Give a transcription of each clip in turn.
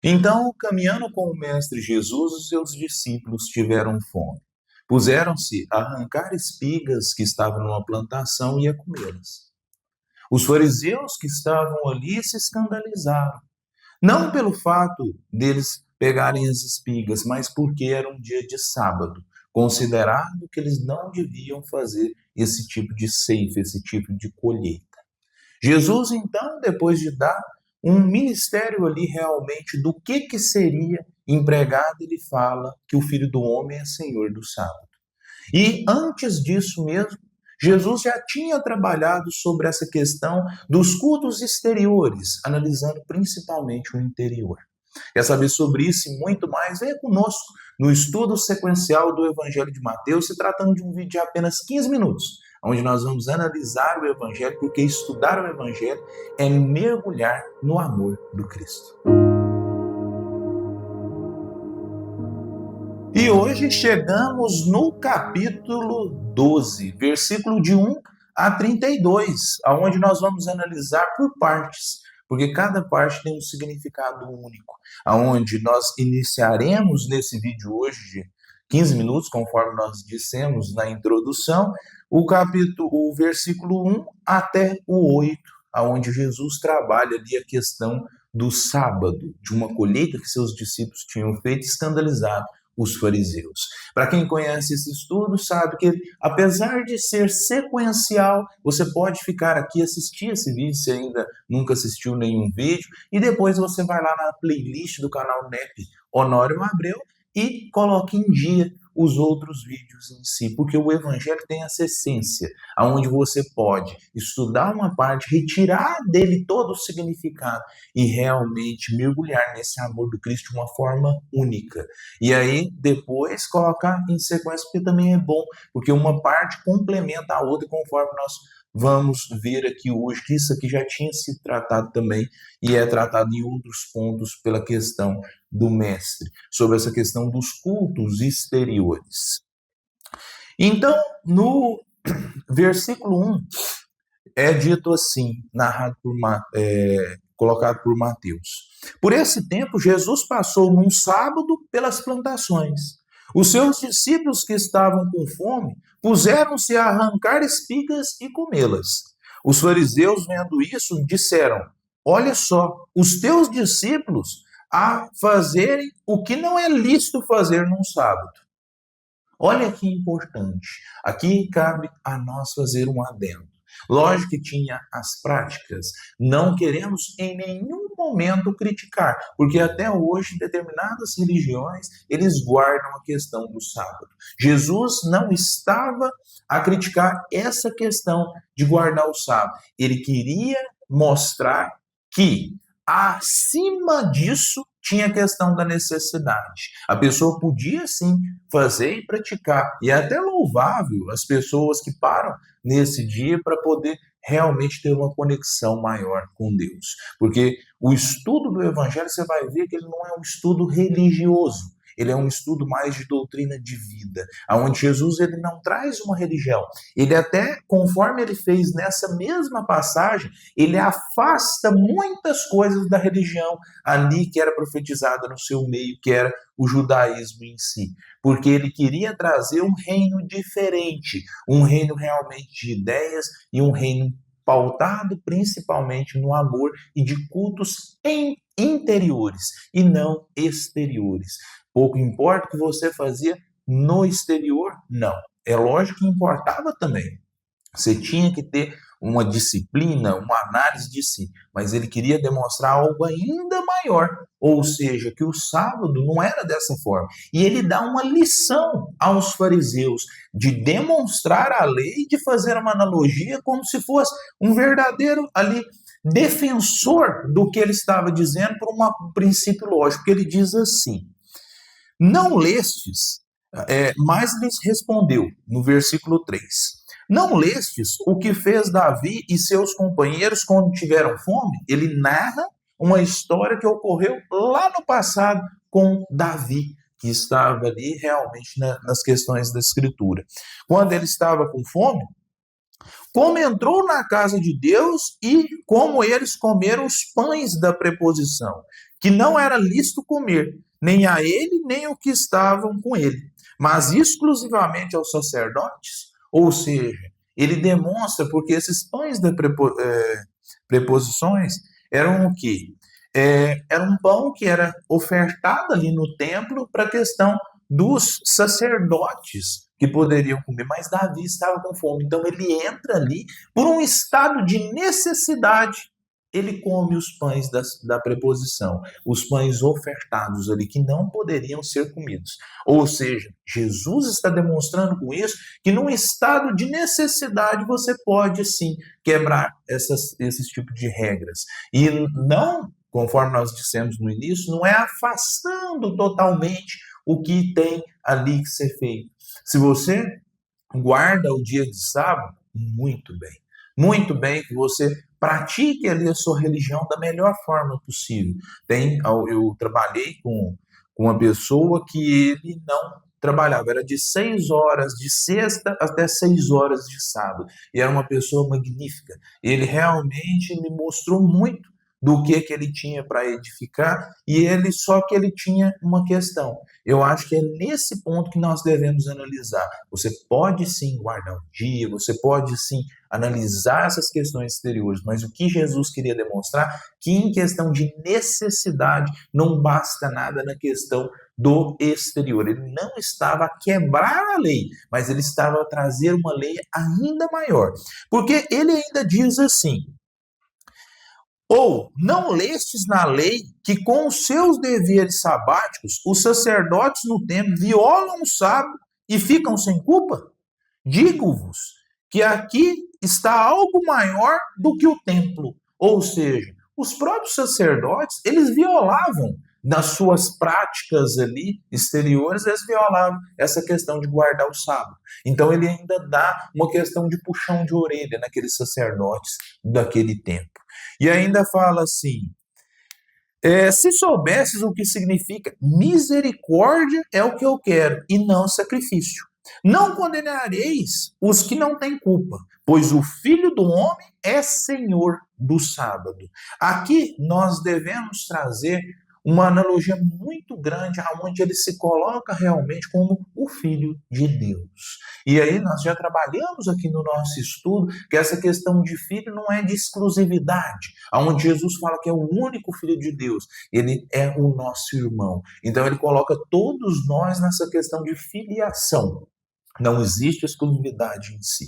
Então, caminhando com o Mestre Jesus, os seus discípulos tiveram fome. Puseram-se a arrancar espigas que estavam numa plantação e a comê-las. Os fariseus que estavam ali se escandalizaram, não pelo fato deles pegarem as espigas, mas porque era um dia de sábado, considerado que eles não deviam fazer esse tipo de ceifa, esse tipo de colheita. Jesus, então, depois de dar um ministério ali realmente do que seria empregado, ele fala que o Filho do Homem é Senhor do sábado. E antes disso mesmo, Jesus já tinha trabalhado sobre essa questão dos cultos exteriores, analisando principalmente o interior. Quer saber sobre isso e muito mais? Venha conosco no estudo sequencial do Evangelho de Mateus, se tratando de um vídeo de apenas 15 minutos, onde nós vamos analisar o Evangelho, porque estudar o Evangelho é mergulhar no amor do Cristo. E hoje chegamos no capítulo 12, versículo de 1 a 32, onde nós vamos analisar por partes, porque cada parte tem um significado único, aonde nós iniciaremos nesse vídeo hoje de 15 minutos, conforme nós dissemos na introdução, o versículo 1 até o 8, aonde Jesus trabalha ali a questão do sábado, de uma colheita que seus discípulos tinham feito, escandalizado os fariseus. Para quem conhece esse estudo, sabe que, apesar de ser sequencial, você pode ficar aqui e assistir esse vídeo, se ainda nunca assistiu nenhum vídeo, e depois você vai lá na playlist do canal NEP Honório Abreu e coloque em dia os outros vídeos em si, porque o Evangelho tem essa essência, onde você pode estudar uma parte, retirar dele todo o significado e realmente mergulhar nesse amor do Cristo de uma forma única. E aí, depois, colocar em sequência, porque também é bom, porque uma parte complementa a outra, conforme nós vamos ver aqui hoje, que isso aqui já tinha sido tratado também, e é tratado em outros pontos pela questão do mestre, sobre essa questão dos cultos exteriores. Então, no versículo 1, é dito assim, colocado por Mateus. Por esse tempo, Jesus passou num sábado pelas plantações. Os seus discípulos que estavam com fome puseram-se a arrancar espigas e comê-las. Os fariseus, vendo isso, disseram: Olha só, os teus discípulos a fazerem o que não é lícito fazer num sábado. Olha que importante. Aqui cabe a nós fazer um adendo. Lógico que tinha as práticas. Não queremos em nenhum momento criticar, porque até hoje determinadas religiões, eles guardam a questão do sábado. Jesus não estava a criticar essa questão de guardar o sábado. Ele queria mostrar que acima disso tinha a questão da necessidade. A pessoa podia sim fazer e praticar. E é até louvável as pessoas que param nesse dia para poder realmente ter uma conexão maior com Deus. Porque o estudo do Evangelho, você vai ver que ele não é um estudo religioso. Ele é um estudo mais de doutrina de vida, onde Jesus ele não traz uma religião. Ele até, conforme ele fez nessa mesma passagem, ele afasta muitas coisas da religião ali que era profetizada no seu meio, que era o judaísmo em si. Porque ele queria trazer um reino diferente, um reino realmente de ideias e um reino pautado principalmente no amor e de cultos interiores e não exteriores. Pouco importa o que você fazia no exterior, não. É lógico que importava também. Você tinha que ter uma disciplina, uma análise de si, mas ele queria demonstrar algo ainda maior, ou seja, que o sábado não era dessa forma. E ele dá uma lição aos fariseus de demonstrar a lei e de fazer uma analogia como se fosse um verdadeiro ali defensor do que ele estava dizendo por um princípio lógico, porque ele diz assim: não lestes, mas lhes respondeu, no versículo 3, não lestes o que fez Davi e seus companheiros quando tiveram fome? Ele narra uma história que ocorreu lá no passado com Davi, que estava ali realmente nas questões da escritura. Quando ele estava com fome, como entrou na casa de Deus e como eles comeram os pães da preposição, que não era lícito comer, nem a ele, nem o que estavam com ele, mas exclusivamente aos sacerdotes. Ou seja, ele demonstra, porque esses pães da preposições eram o quê? Era um pão que era ofertado ali no templo para a questão dos sacerdotes que poderiam comer, mas Davi estava com fome, então ele entra ali por um estado de necessidade, ele come os pães da preposição, os pães ofertados ali, que não poderiam ser comidos. Ou seja, Jesus está demonstrando com isso que num estado de necessidade você pode, sim, quebrar esses tipos de regras. E não, conforme nós dissemos no início, não é afastando totalmente o que tem ali que ser feito. Se você guarda o dia de sábado, muito bem que você pratique ali a sua religião da melhor forma possível. Eu trabalhei com uma pessoa que ele não trabalhava, era de 6 horas de sexta até 6 horas de sábado, e era uma pessoa magnífica. Ele realmente me mostrou muito do que ele tinha para edificar, só que ele tinha uma questão. Eu acho que é nesse ponto que nós devemos analisar. Você pode sim guardar o dia, você pode sim analisar essas questões exteriores, mas o que Jesus queria demonstrar, que em questão de necessidade, não basta nada na questão do exterior. Ele não estava a quebrar a lei, mas ele estava a trazer uma lei ainda maior. Porque ele ainda diz assim: ou não lestes na lei que com os seus deveres sabáticos os sacerdotes no templo violam o sábado e ficam sem culpa? Digo-vos que aqui está algo maior do que o templo. Ou seja, os próprios sacerdotes, eles violavam nas suas práticas ali exteriores, eles violavam essa questão de guardar o sábado. Então ele ainda dá uma questão de puxão de orelha naqueles sacerdotes daquele tempo. E ainda fala assim: se soubesses o que significa misericórdia é o que eu quero, e não sacrifício. Não condenareis os que não têm culpa, pois o Filho do Homem é Senhor do sábado. Aqui nós devemos trazer uma analogia muito grande, onde ele se coloca realmente como o Filho de Deus. E aí nós já trabalhamos aqui no nosso estudo que essa questão de filho não é de exclusividade, onde Jesus fala que é o único Filho de Deus, ele é o nosso irmão. Então ele coloca todos nós nessa questão de filiação. Não existe exclusividade em si.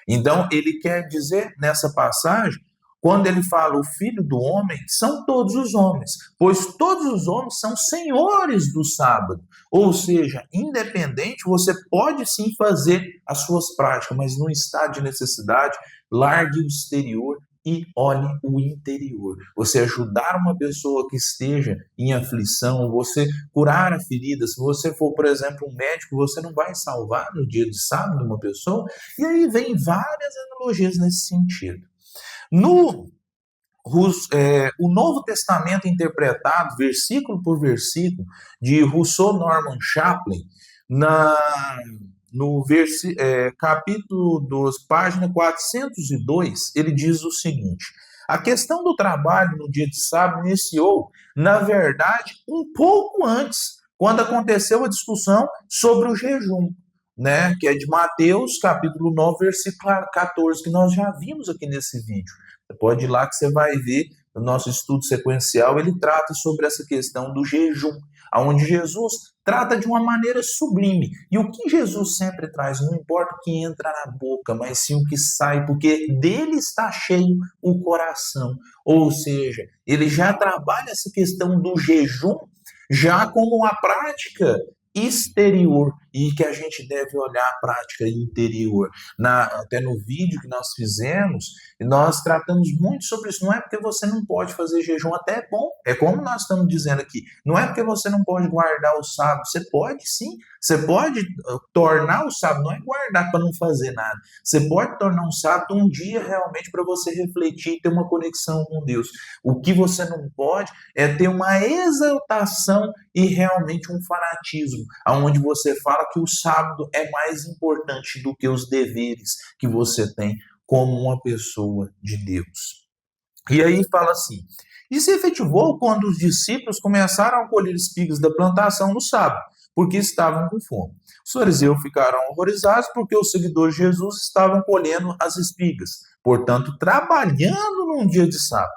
Então ele quer dizer nessa passagem, quando ele fala o Filho do Homem, são todos os homens, pois todos os homens são senhores do sábado. Ou seja, independente, você pode sim fazer as suas práticas, mas num estado de necessidade, largue o exterior e olhe o interior. Você ajudar uma pessoa que esteja em aflição, você curar a ferida. Se você for, por exemplo, um médico, você não vai salvar no dia de sábado uma pessoa. E aí vem várias analogias nesse sentido. O Novo Testamento interpretado, versículo por versículo, de Rousseau Norman Chaplin, no capítulo 2, página 402, ele diz o seguinte: a questão do trabalho no dia de sábado iniciou, na verdade, um pouco antes, quando aconteceu a discussão sobre o jejum, né, que é de Mateus, capítulo 9, versículo 14, que nós já vimos aqui nesse vídeo. Você pode ir lá que você vai ver, no nosso estudo sequencial, ele trata sobre essa questão do jejum, onde Jesus trata de uma maneira sublime. E o que Jesus sempre traz, não importa o que entra na boca, mas sim o que sai, porque dele está cheio o coração. Ou seja, ele já trabalha essa questão do jejum já como uma prática exterior, e que a gente deve olhar a prática interior. Até no vídeo que nós fizemos, nós tratamos muito sobre isso. Não é porque você não pode fazer jejum, até é bom, é como nós estamos dizendo aqui, não é porque você não pode guardar o sábado, você pode sim, você pode tornar o sábado, não é guardar para não fazer nada, você pode tornar um sábado um dia realmente para você refletir e ter uma conexão com Deus. O que você não pode é ter uma exaltação e realmente um fanatismo, onde você fala que o sábado é mais importante do que os deveres que você tem como uma pessoa de Deus. E aí fala assim: E se efetivou quando os discípulos começaram a colher espigas da plantação no sábado, porque estavam com fome. Os fariseus ficaram horrorizados porque os seguidores de Jesus estavam colhendo as espigas, portanto, trabalhando num dia de sábado.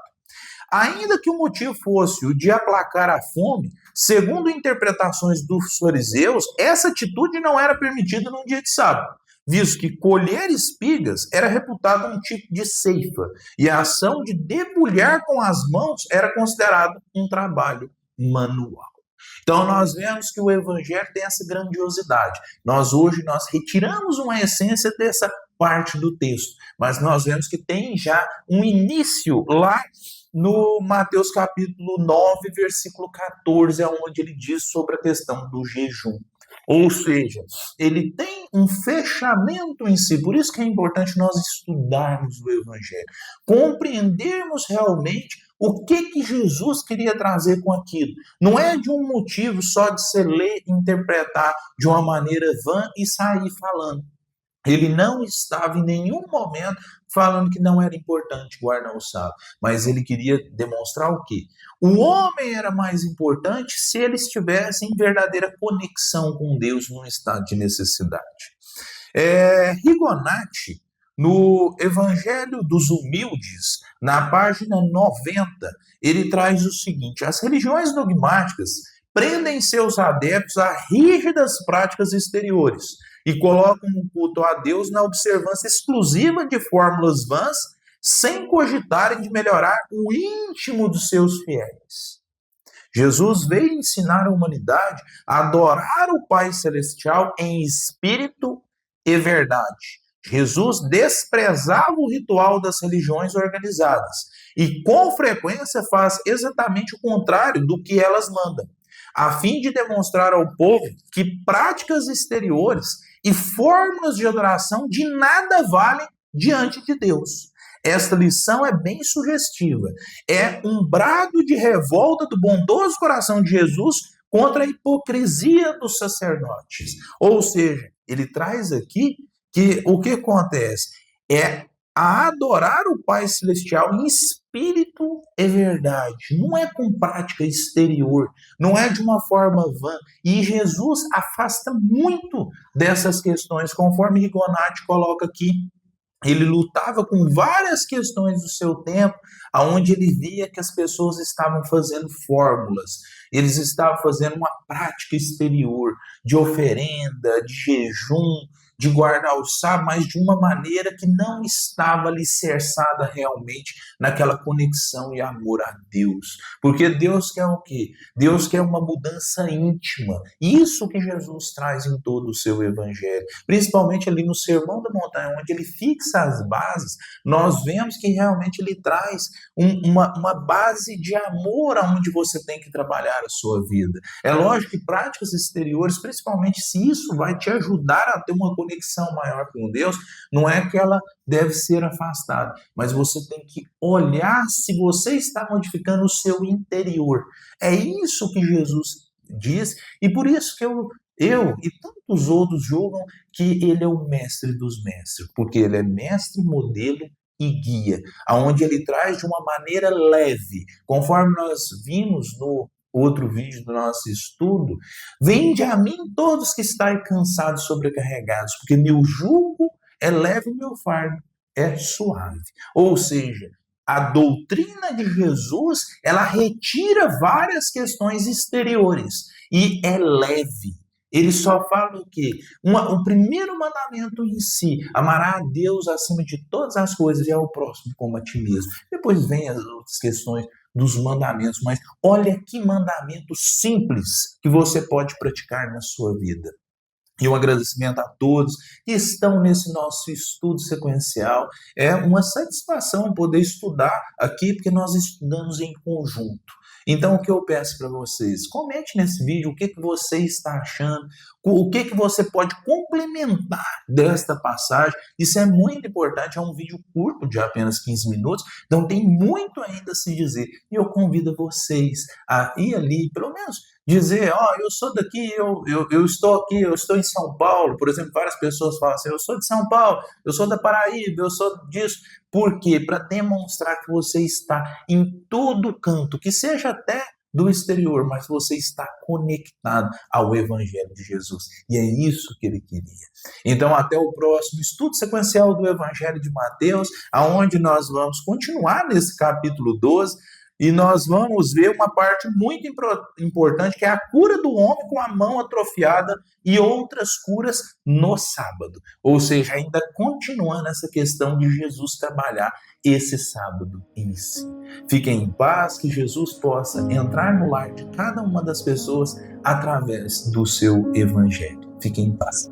Ainda que o motivo fosse o de aplacar a fome, segundo interpretações dos fariseus, essa atitude não era permitida num dia de sábado, visto que colher espigas era reputado um tipo de ceifa, e a ação de debulhar com as mãos era considerado um trabalho manual. Então nós vemos que o evangelho tem essa grandiosidade. Hoje nós retiramos uma essência dessa parte do texto, mas nós vemos que tem já um início lá no Mateus capítulo 9, versículo 14, onde ele diz sobre a questão do jejum. Ou seja, ele tem um fechamento em si. Por isso que é importante nós estudarmos o Evangelho, compreendermos realmente o que Jesus queria trazer com aquilo. Não é de um motivo só de você ler e interpretar de uma maneira vã e sair falando. Ele não estava em nenhum momento falando que não era importante guardar o sábado, mas ele queria demonstrar o quê? O homem era mais importante se ele estivesse em verdadeira conexão com Deus num estado de necessidade. Rigonati, no Evangelho dos Humildes, na página 90, ele traz o seguinte: as religiões dogmáticas prendem seus adeptos a rígidas práticas exteriores e colocam o culto a Deus na observância exclusiva de fórmulas vãs, sem cogitarem de melhorar o íntimo dos seus fiéis. Jesus veio ensinar a humanidade a adorar o Pai Celestial em espírito e verdade. Jesus desprezava o ritual das religiões organizadas e, com frequência, faz exatamente o contrário do que elas mandam, a fim de demonstrar ao povo que práticas exteriores e fórmulas de adoração de nada valem diante de Deus. Esta lição é bem sugestiva. É um brado de revolta do bondoso coração de Jesus contra a hipocrisia dos sacerdotes. Ou seja, ele traz aqui que o que acontece é a adorar o Pai Celestial em espírito e verdade. Não é com prática exterior, não é de uma forma vã. E Jesus afasta muito dessas questões, conforme Rigonati coloca aqui. Ele lutava com várias questões do seu tempo, onde ele via que as pessoas estavam fazendo fórmulas, eles estavam fazendo uma prática exterior de oferenda, de jejum, de guardar o sábado, mas de uma maneira que não estava alicerçada realmente naquela conexão e amor a Deus. Porque Deus quer o quê? Deus quer uma mudança íntima. Isso que Jesus traz em todo o seu evangelho. Principalmente ali no Sermão da Montanha, onde ele fixa as bases, nós vemos que realmente ele traz uma base de amor aonde você tem que trabalhar a sua vida. É lógico que práticas exteriores, principalmente se isso vai te ajudar a ter uma conexão maior com Deus, não é que ela deve ser afastada, mas você tem que olhar se você está modificando o seu interior. É isso que Jesus diz, e por isso que eu e tantos outros julgam que ele é o mestre dos mestres, porque ele é mestre, modelo e guia, aonde ele traz de uma maneira leve, conforme nós vimos no outro vídeo do nosso estudo: vinde a mim todos que estáis cansados e sobrecarregados, porque meu jugo é leve e meu fardo é suave. Ou seja, a doutrina de Jesus, ela retira várias questões exteriores e é leve. Ele só fala o quê? O primeiro mandamento em si: amará a Deus acima de todas as coisas e ao próximo como a ti mesmo. Depois vem as outras questões dos mandamentos, mas olha que mandamento simples que você pode praticar na sua vida. E um agradecimento a todos que estão nesse nosso estudo sequencial. É uma satisfação poder estudar aqui, porque nós estudamos em conjunto. Então, o que eu peço para vocês? Comente nesse vídeo o que você está achando, o que você pode complementar desta passagem. Isso é muito importante, é um vídeo curto de apenas 15 minutos, então tem muito ainda a se dizer. E eu convido vocês a ir ali, pelo menos Dizer, ó, eu sou daqui, eu estou aqui, eu estou em São Paulo, por exemplo, várias pessoas falam assim, eu sou de São Paulo, eu sou da Paraíba, eu sou disso. Por quê? Para demonstrar que você está em todo canto, que seja até do exterior, mas você está conectado ao Evangelho de Jesus. E é isso que ele queria. Então, até o próximo estudo sequencial do Evangelho de Mateus, aonde nós vamos continuar nesse capítulo 12, e nós vamos ver uma parte muito importante, que é a cura do homem com a mão atrofiada e outras curas no sábado. Ou seja, ainda continuando essa questão de Jesus trabalhar esse sábado em si. Fiquem em paz, que Jesus possa entrar no lar de cada uma das pessoas através do seu evangelho. Fiquem em paz.